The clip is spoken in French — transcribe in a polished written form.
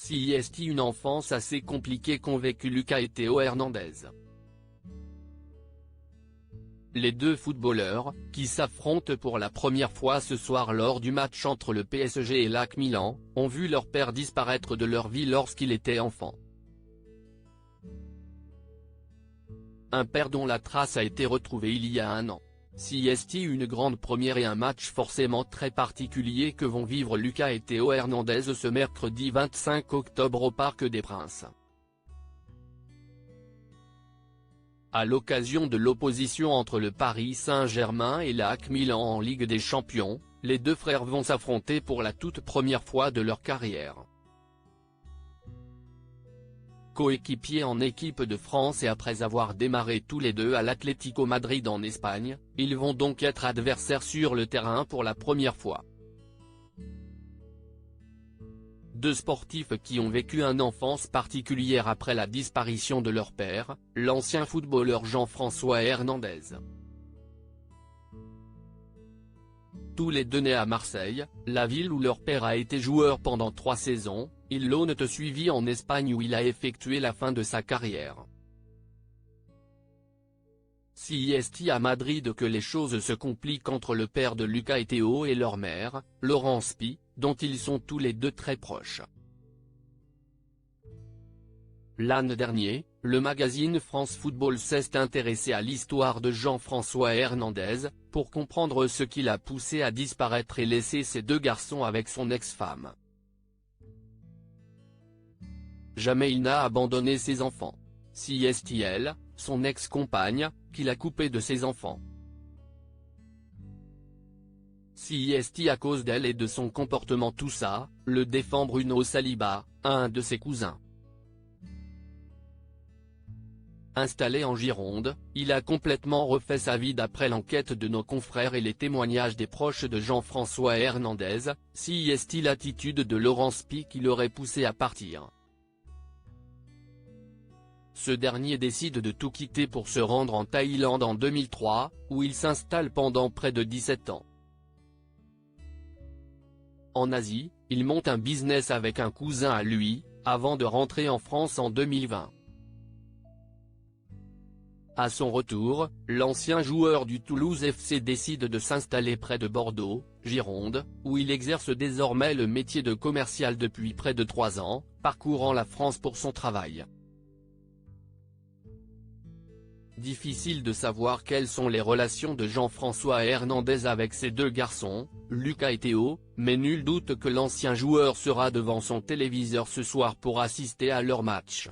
CIST, une enfance assez compliquée qu'ont vécu Lucas et Théo Hernandez. Les deux footballeurs, qui s'affrontent pour la première fois ce soir lors du match entre le PSG et l'AC Milan, ont vu leur père disparaître de leur vie lorsqu'il était enfant. Un père dont la trace a été retrouvée il y a un an. CIST, une grande première et un match forcément très particulier que vont vivre Lucas et Théo Hernandez ce mercredi 25 octobre au Parc des Princes. À l'occasion de l'opposition entre le Paris Saint-Germain et l'AC Milan en Ligue des Champions, les deux frères vont s'affronter pour la toute première fois de leur carrière. Coéquipiers en équipe de France et après avoir démarré tous les deux à l'Atlético Madrid en Espagne, ils vont donc être adversaires sur le terrain pour la première fois. Deux sportifs qui ont vécu une enfance particulière après la disparition de leur père, l'ancien footballeur Jean-François Hernandez. Tous les deux nés à Marseille, la ville où leur père a été joueur pendant 3 saisons, ils l'ont suivi en Espagne où il a effectué la fin de sa carrière. CIST à Madrid que les choses se compliquent entre le père de Lucas et Théo et leur mère, Laurence Pi, dont ils sont tous les deux très proches. L'an dernier, le magazine France Football s'est intéressé à l'histoire de Jean-François Hernandez, pour comprendre ce qui l'a poussé à disparaître et laisser ses deux garçons avec son ex-femme. Jamais il n'a abandonné ses enfants. CIST elle, son ex-compagne, qui l'a coupé de ses enfants. CIST à cause d'elle et de son comportement tout ça, le défend Bruno Saliba, un de ses cousins. Installé en Gironde, il a complètement refait sa vie d'après l'enquête de nos confrères et les témoignages des proches de Jean-François Hernandez, CIST l'attitude de Laurence Pi qui l'aurait poussé à partir. Ce dernier décide de tout quitter pour se rendre en Thaïlande en 2003, où il s'installe pendant près de 17 ans. En Asie, il monte un business avec un cousin à lui, avant de rentrer en France en 2020. À son retour, l'ancien joueur du Toulouse FC décide de s'installer près de Bordeaux, Gironde, où il exerce désormais le métier de commercial depuis près de 3 ans, parcourant la France pour son travail. Difficile de savoir quelles sont les relations de Jean-François Hernandez avec ses deux garçons, Lucas et Théo, mais nul doute que l'ancien joueur sera devant son téléviseur ce soir pour assister à leur match.